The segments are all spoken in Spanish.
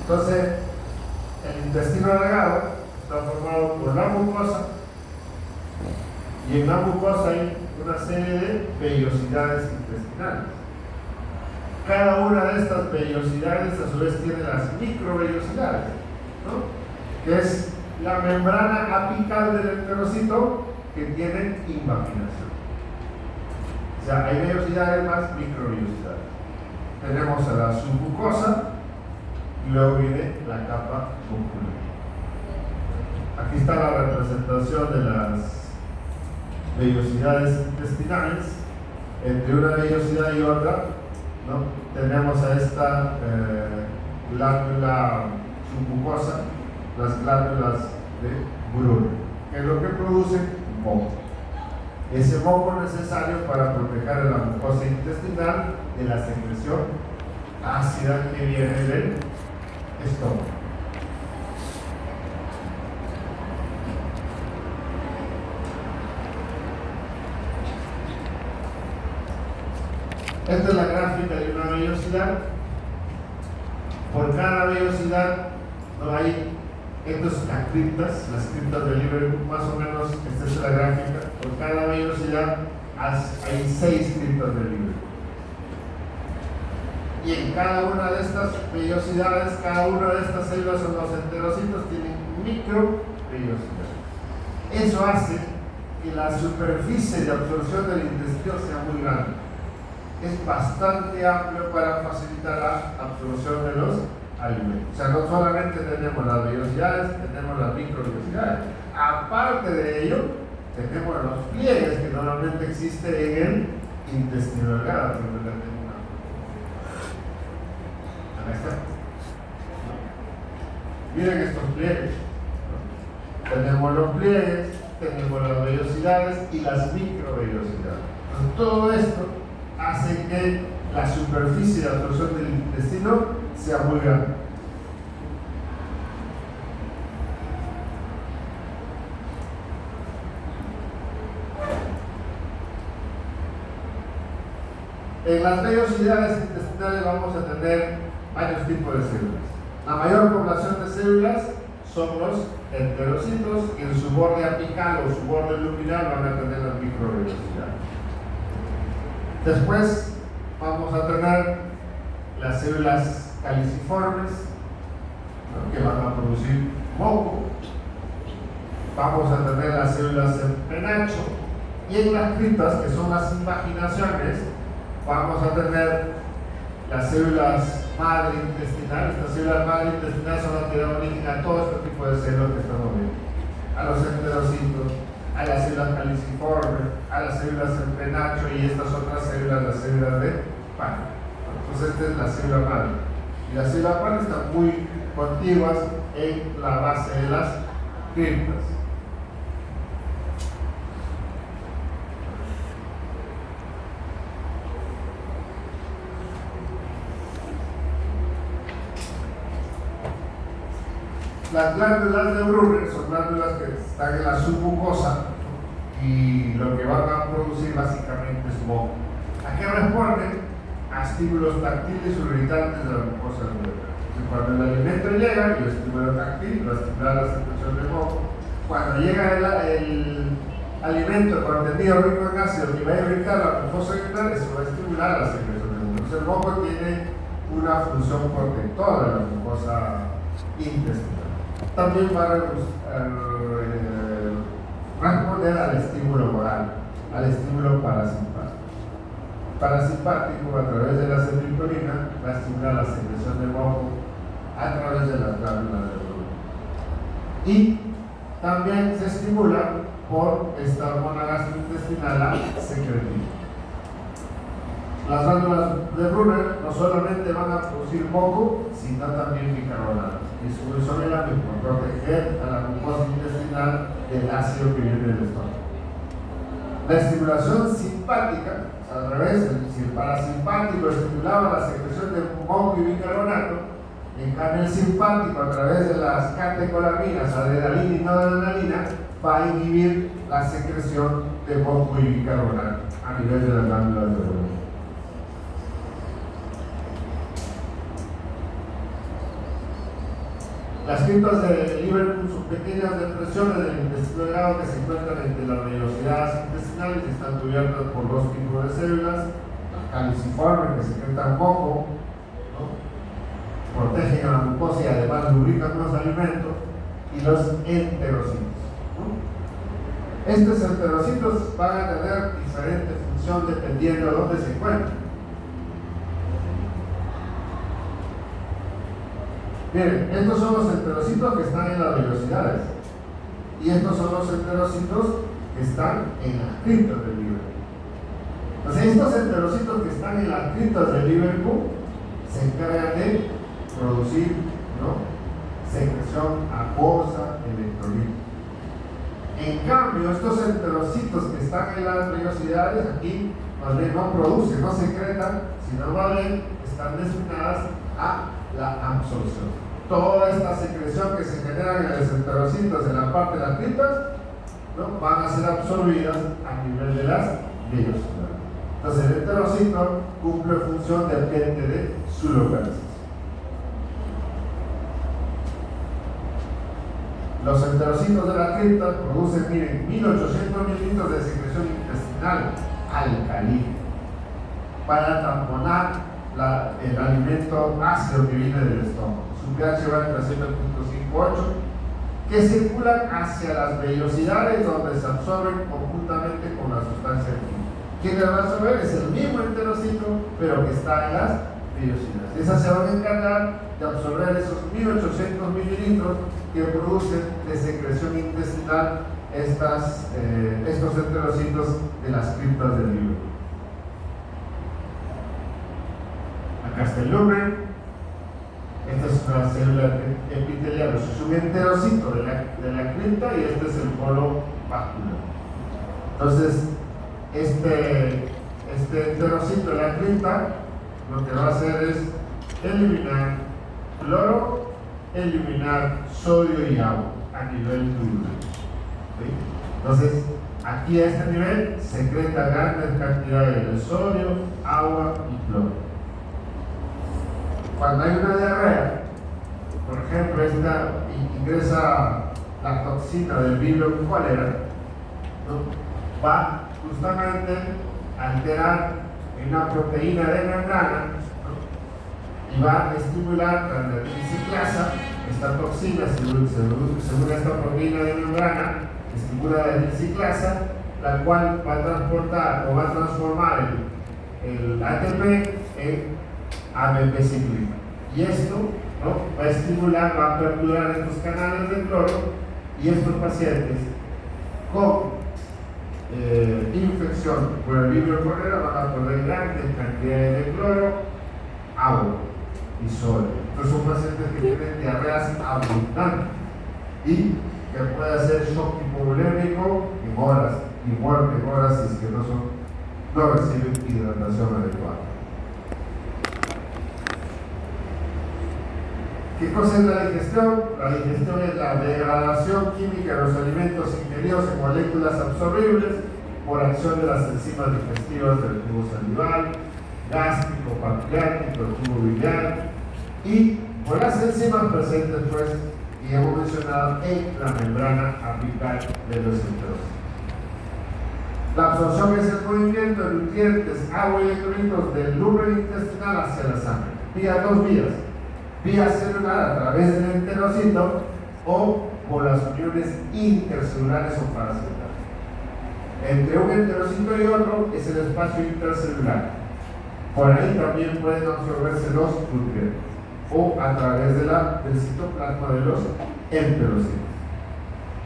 Entonces, el intestino delgado está formado por la mucosa, y en la mucosa hay una serie de vellosidades intestinales. Cada una de estas vellosidades a su vez tiene las microvellosidades, ¿no? Que es la membrana apical del enterocito que tiene invaginación. O sea, hay vellosidades más microvellosidades. Tenemos a la submucosa y luego viene la capa muscular. Aquí está la representación de las vellosidades intestinales. Entre una vellosidad y otra, ¿no? Tenemos a esta glándula submucosa, las glándulas de Brunner, que es lo que produce moco. Ese moco necesario para proteger a la mucosa intestinal de la secreción ácida que viene del estómago. Esta es la gráfica de una vellosidad. Por cada vellosidad no hay las criptas del Liverpool, más o menos. Esta es la gráfica. Por cada vellosidad hay 6 criptas del Liverpool. Y en cada una de estas vellosidades, cada una de estas células o los enterocitos tienen microvellosidades. Eso hace que la superficie de absorción del intestino sea muy grande. Es bastante amplio para facilitar la absorción de los alimentos. O sea, no solamente tenemos las vellosidades, tenemos las microvellosidades. Aparte de ello, tenemos los pliegues que normalmente existen en el intestino delgado. Acá está. Miren estos pliegues. Tenemos los pliegues, tenemos las vellosidades y las microvellosidades. Entonces, todo esto hace que la superficie de absorción del intestino sea muy grande. En las vellosidades intestinales vamos a tener varios tipos de células. La mayor población de células son los enterocitos, y en su borde apical o su borde luminal van a tener las microvellosidades. Después vamos a tener las células caliciformes, ¿no? Que van a producir moco. Vamos a tener las células en penacho, y en las criptas, que son las invaginaciones, vamos a tener las células madre intestinal. Estas células madre intestinal son las que dan origen a todo este tipo de células que estamos viendo, a los enterocitos, a las células caliciformes, a las células en penacho, y estas otras células, las células de pan. Entonces esta es la célula madre, y las células pan están muy contiguas en la base de las criptas. Las glándulas de Brunner son glándulas que están en la submucosa, y lo que van a producir básicamente es moco. ¿A qué responden? A estímulos táctiles o irritantes de la mucosa del huevo. Cuando el alimento llega, y el estímulo táctil va a estimular la secreción de moco. Cuando llega el alimento contenido rico en ácido que va a irritar la mucosa dental, eso va a estimular la secreción de moco. Entonces el moco tiene una función protectora de la mucosa intestinal. También va a responder al estímulo oral, al estímulo parasimpático. Parasimpático, a través de la acetilcolina, va a estimular la secreción de moco a través de las glándulas de Brunner. Y también se estimula por esta hormona gastrointestinal, la secretina. Las glándulas de Brunner no solamente van a producir moco, sino también bicarbonato. Y su función es la misma: proteger a la mucosa intestinal del ácido que viene del estómago. La estimulación simpática, al revés, si el parasimpático estimulaba la secreción de moco y bicarbonato, en cambio el simpático, a través de las catecolaminas, adrenalina y noradrenalina, va a inhibir la secreción de moco y bicarbonato a nivel de las glándulas de Brunner. Las criptas de Liverpool son pequeñas depresiones del intestino delgado que se encuentran entre las vellosidades intestinales y están cubiertas por dos tipos de células: caliciforme, que secretan moco, ¿no? Protegen a la mucosa y además lubrican los alimentos, y los enterocitos, ¿no? Estos enterocitos van a tener diferente función dependiendo de dónde se encuentren. Miren, estos son los enterocitos que están en las vellosidades, y estos son los enterocitos que están en las criptas del Liverpool. Entonces, estos enterocitos que están en las criptas del Liverpool se encargan de producir, ¿no?, secreción acuosa, electrolítica. En cambio, estos enterocitos que están en las vellosidades aquí más bien no producen, no secretan, sino más bien están destinadas a la absorción. Toda esta secreción que se genera en los enterocitos en la parte de las criptas, ¿no?, van a ser absorbidas a nivel de las vellosidades. Entonces, el enterocito cumple función depende de su localización. Los enterocitos de la cripta producen, miren, 1800 mililitros de secreción intestinal alcalina para tamponar el alimento ácido que viene del estómago. Su pH va entre 7.58, que circulan hacia las vellosidades donde se absorben conjuntamente con la sustancia química. ¿Quién les va a absorber? Es el mismo enterocito, pero que está en las vellosidades. Esas se van a encargar de absorber esos 1800 mililitros que producen de secreción intestinal estos enterocitos de las criptas del libro. Acá está el lumen. Esta es una célula epitelial, es un enterocito de la cripta, y este es el polo vascular. Entonces, este enterocito de la cripta lo que va a hacer es eliminar cloro, eliminar sodio y agua a nivel tubular. ¿Sí? Entonces, aquí a este nivel secreta grandes cantidades de sodio, agua y cloro. Cuando hay una diarrea, por ejemplo, esta ingresa la toxina del Vibrio cólera, ¿no?, va justamente a alterar una proteína de membrana, ¿no?, y va a estimular la dinciclasa. Esta toxina, según esta proteína de membrana, estimula la dinciclasa, la cual va a transportar o va a transformar el ATP en AMP cíclica. Y esto, ¿no?, va a estimular, va a aperturar estos canales de cloro, y estos pacientes con infección por el Vibrio cólera van a perder grandes cantidades de cloro, agua y sodio. Entonces son pacientes que tienen diarreas abundantes y que puede hacer shock hipovolémico en horas, y muerte en horas si es que no reciben hidratación adecuada. ¿Qué cosa es la digestión? La digestión es la degradación química de los alimentos ingeridos en moléculas absorbibles por acción de las enzimas digestivas del tubo salival, gástrico, pancreático, el tubo biliar, y por las enzimas presentes, pues, y hemos mencionado, en la membrana apical de los enterocitos. La absorción es el movimiento de nutrientes, agua y electrolitos del lumen intestinal hacia la sangre, vía dos vías: vía celular a través del enterocito, o por las uniones intercelulares o paracelulares. Entre un enterocito y otro es el espacio intercelular. Por ahí también pueden absorberse los nutrientes, o a través del citoplasma de los enterocitos.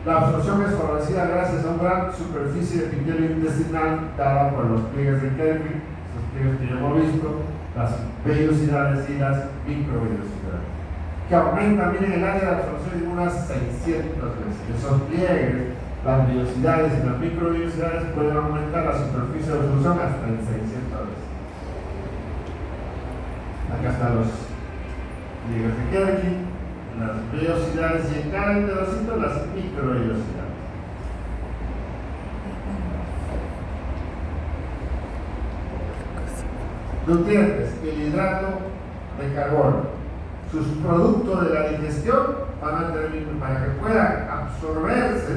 La absorción es favorecida gracias a una gran superficie de epitelio intestinal dada por los pliegues de Kelvin, esos pliegues que ya hemos visto, las vellosidades y las microvellosidades, que aumentan, miren, el área de absorción en unas 600 veces. Esos pliegues, las vellosidades y las microvellosidades pueden aumentar la superficie de absorción hasta en 600 veces. Acá están los pliegues de Kelvin, las vellosidades, y en cada enterocito las microvellosidades. Nutrientes: el hidrato de carbono, sus productos de la digestión van a terminar, para que puedan absorberse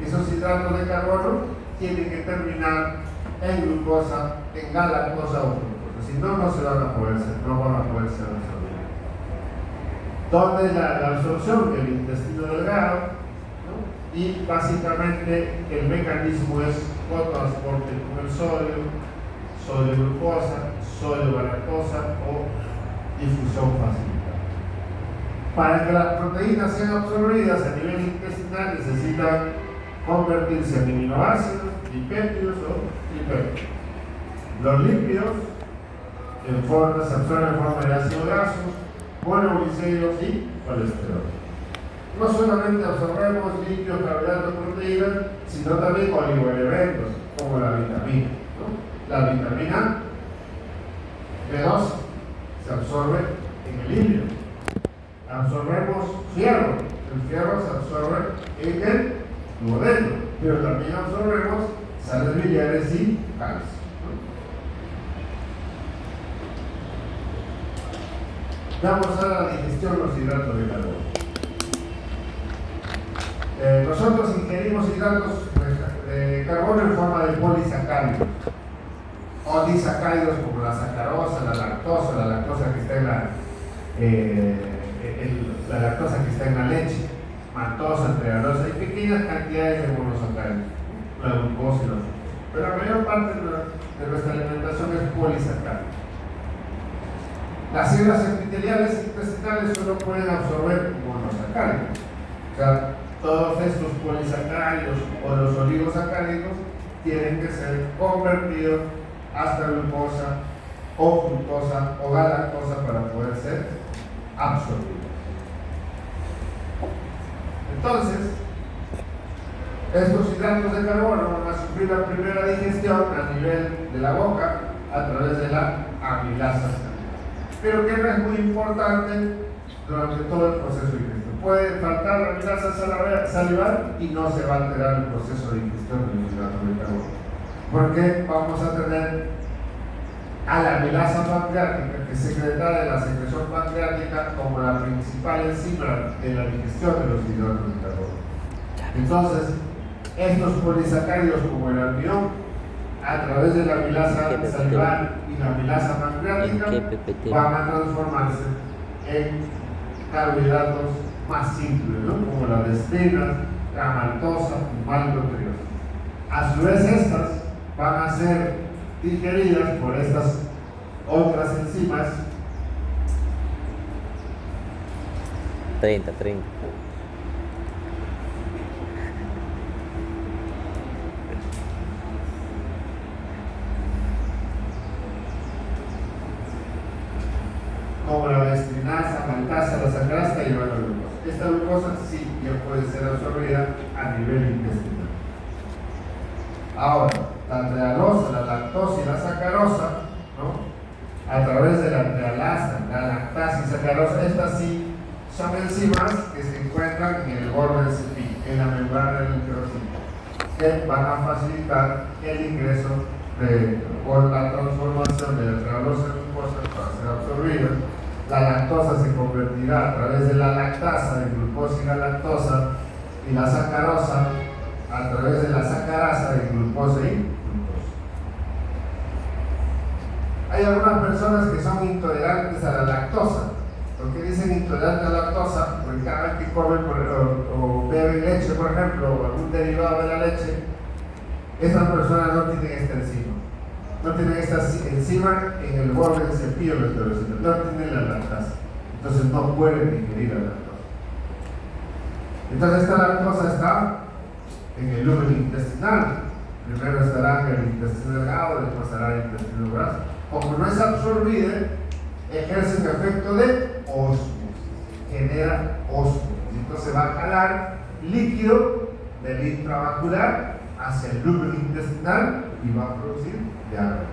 esos hidratos de carbono, tienen que terminar en glucosa, en galactosa o fructosa. Si no, no se van a poder ser, no van a poder ser absorbidos. ¿Dónde es la absorción? El intestino delgado, ¿no? Y básicamente el mecanismo es cotransporte con el sodio glucosa, sodio galactosa o difusión facilitada. Para que las proteínas sean absorbidas a nivel intestinal necesitan convertirse en aminoácidos, lipéptidos o tripéptidos. Los lípidos se absorben en forma de ácidos grasos, monoglicéridos y colesterol. No solamente absorbemos lípidos, carbohidratos, proteínas, sino también oligoelementos, como la vitamina, ¿no? La vitamina B12 se absorbe en el lípido. Absorbemos fierro, el fierro se absorbe en el duodeno, pero también absorbemos sales biliares y calcio. Vamos a la digestión de los hidratos de carbono. Nosotros ingerimos hidratos de carbono en forma de polisacáridos o disacáridos como la sacarosa, la lactosa que está en la lactosa que está en la leche, maltosa, trealosa, y pequeñas cantidades de monosacáridos, la glucosa y los fructosa. Pero la mayor parte de nuestra alimentación es polisacáridos. Las células epiteliales intestinales solo pueden absorber monosacáridos. O sea, todos estos polisacáridos o los oligosacáridos tienen que ser convertidos hasta glucosa o fructosa o galactosa para poder ser absorbidos. Entonces, estos hidratos de carbono van a sufrir la primera digestión a nivel de la boca a través de la amilasa, pero que no es muy importante durante todo el proceso de digestión. Puede faltar la amilasa salival y no se va a alterar el proceso de digestión de los hidratos de carbono, porque vamos a tener a la amilasa pancreática, que es secretada de la secreción pancreática como la principal enzima de la digestión de los hidratos de carbono. Entonces, estos polisacáridos como el almidón, a través de la amilasa salival y la amilasa pancreática, van a transformarse en carbohidratos más simples, ¿no? Como la dextrina, la maltosa y maltotriose. A su vez, estas van a ser digeridas por estas otras enzimas 30 como la dextrinasa, maltasa, la sacarasa y la glucosa. Esta glucosa sí ya puede ser absorbida a nivel intestinal. Ahora, la trealosa, la lactosa y la sacarosa, ¿no? A través de la trealasa, la lactasa y sacarosa, estas sí son enzimas que se encuentran en el borde del cepillo, en la membrana del enterocito, que van a facilitar el ingreso o la transformación de la trealosa en glucosa para ser absorbida. La lactosa se convertirá a través de la lactasa en glucosa y galactosa, y la sacarosa a través de la sacarasa en glucosa y glucosa. Hay algunas personas que son intolerantes a la lactosa. ¿Por qué dicen intolerante a la lactosa? Porque cada vez que comen o beben leche, por ejemplo, o algún derivado de la leche, estas personas no tienen esta enzima. No tienen esta enzima en el borde del cepillo del enterocito, no tienen la lactasa. Entonces no pueden digerir la lactosa. Entonces esta lactosa está en el lúmen intestinal. Primero estará en el intestino delgado, después estará en el intestino graso. Como no es absorbida, ejerce un efecto de ósmosis, genera ósmosis. Entonces va a jalar líquido del intravascular hacia el lúmen intestinal y va a producir diarrea.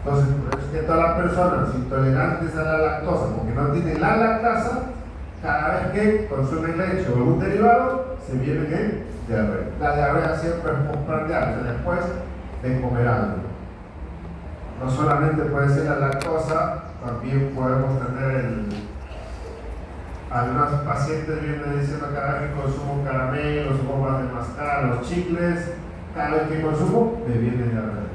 Entonces, por eso es que todas las personas intolerantes a la lactosa, porque no tienen la lactasa, cada vez que consumen leche o algún derivado, se vienen en diarrea. La diarrea siempre es postprandial, o sea, después de comer algo. No solamente puede ser la lactosa, también podemos tener Algunos pacientes vienen diciendo cada vez que consumo caramelos, bombas de mascar, los chicles, cada vez que consumo me viene diarrea.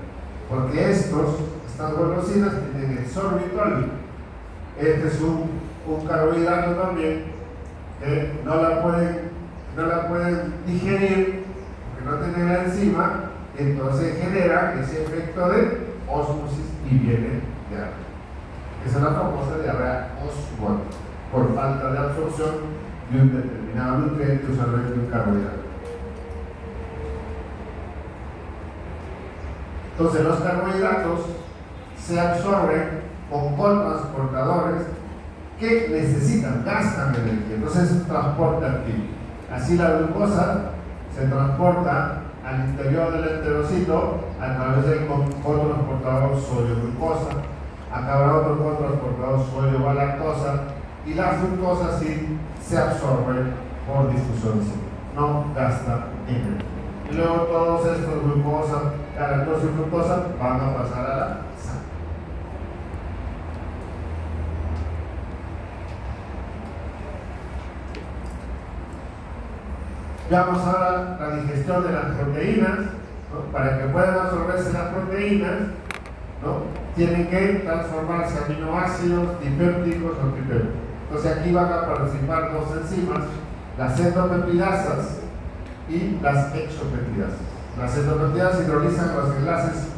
Porque estas golosinas tienen el sorbitol. Este es un carbohidrato también que no la pueden digerir porque no tienen la enzima, entonces genera ese efecto de ósmosis y viene diarrea. Esa es la famosa diarrea osmótica, por falta de absorción de un determinado nutriente, usualmente un carbohidrato. Entonces los carbohidratos se absorben con cotransportadores que gastan energía, entonces es un transporte activo. Así la glucosa se transporta al interior del enterocito a través del cotransportador sodio-glucosa. Acá habrá otro cotransportador sodio-galactosa y la fructosa sí se absorbe por difusión, no gasta energía. Y luego todos estos glucosa, galactosa y fructosa van a pasar a la sangre. Veamos ahora la digestión de las proteínas, ¿no? Para que puedan absorberse las proteínas, ¿no? Tienen que transformarse aminoácidos dipépticos o tripépticos. Entonces aquí van a participar dos enzimas, las endopeptidasas y las exopeptidasas. Las endopeptidasas hidrolizan los enlaces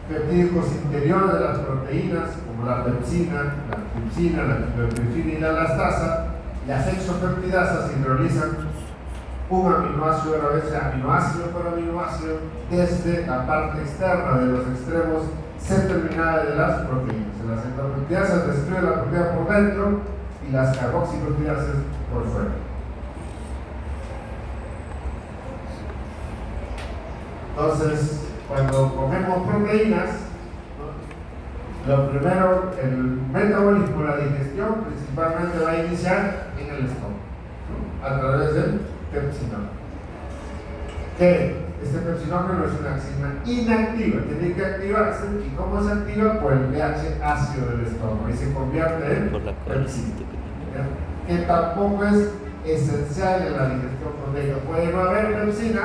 peptídicos interiores de las proteínas, como la pepsina, la tripsina, la trimepsina y la elastasa. Las exopeptidasas hidrolizan un aminoácido, a veces aminoácido por aminoácido, desde la parte externa de los extremos C-terminales de las proteínas. Las endopeptidasas destruyen la proteína por dentro y las carboxipeptidasas por fuera. Entonces, cuando comemos proteínas, ¿no? Lo primero, el metabolismo, la digestión, principalmente va a iniciar en el estómago, ¿no? A través del pepsinógeno. Que este pepsinógeno es una enzima inactiva, tiene que activarse. ¿Y cómo se activa? Por el pH ácido del estómago y se convierte en pepsina, que tampoco es esencial en la digestión proteica. Puede no haber pepsina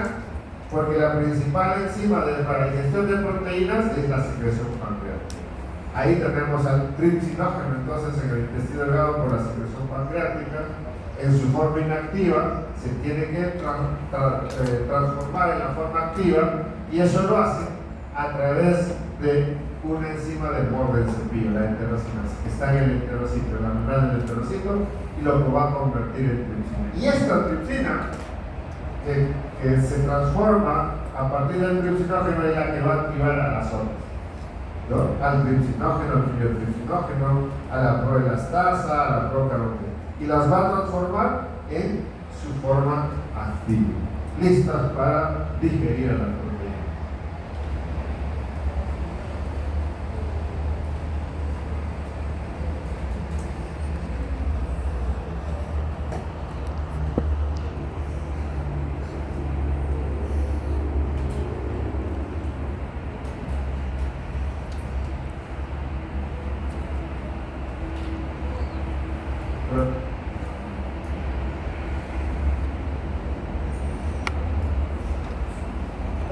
porque la principal enzima para la digestión de proteínas es la secreción pancreática. Ahí tenemos al tripsinógeno, entonces en el intestino delgado por la secreción pancreática. En su forma inactiva se tiene que transformar en la forma activa, y eso lo hace a través de una enzima del borde del cepillo, la enterocinasa, que está en el enterocito, en la membrana del enterocito, y lo que va a convertir en tripsina. Y esta tripsina que se transforma a partir del tripsinógeno es la que va a activar a las otras, ¿no? Al tripsinógeno, al tripsinógeno, a la proelastasa, a la procarotina, y las va a transformar en su forma activa, listas para digerir a la proteína.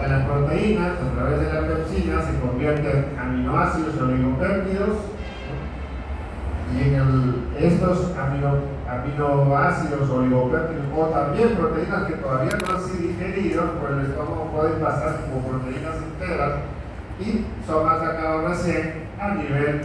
Las proteínas, a través de la pepsina, se convierten en aminoácidos oligopéptidos, y en estos aminoácidos oligopéptidos, o también proteínas que todavía no han sido digeridas por el estómago, pueden pasar como proteínas enteras y son atacados recién a nivel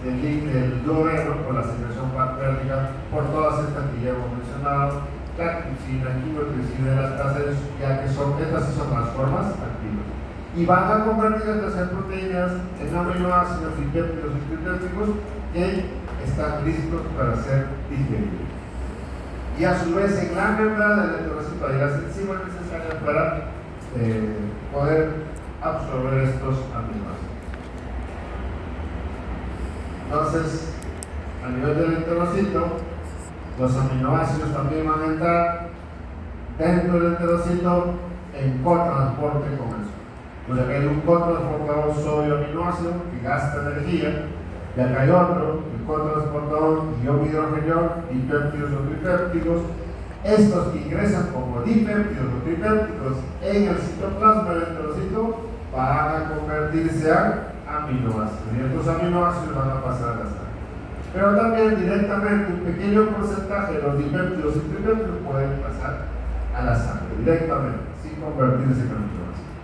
del duodeno por la secreción pancreática, por todas estas que ya hemos mencionado. La tripsina, quimotripsina y las tasas, ya que estas sí son las formas activas. Y van a convertir estas proteínas en aminoácidos y péptidos y tripépticos que están listos para ser digeridos. Y a su vez, en la membrana del enterocito hay las enzimas necesarias para poder absorber estos aminoácidos. Entonces, a nivel del enterocito, los aminoácidos también van a entrar dentro del enterocito en cotransporte con eso. O sea que hay un cotransportador sodio-aminoácido que gasta energía, y acá hay otro, el cotransportador hidrogeniol, dipéptidos o tripéptidos. Estos que ingresan como dipéptidos o tripéptidos en el citoplasma del enterocito van a convertirse a aminoácidos, y estos aminoácidos van a pasar a la sangre. Pero también directamente un pequeño porcentaje de los dipéptidos y tripéptidos pueden pasar a la sangre directamente, sin convertirse en aminoácidos.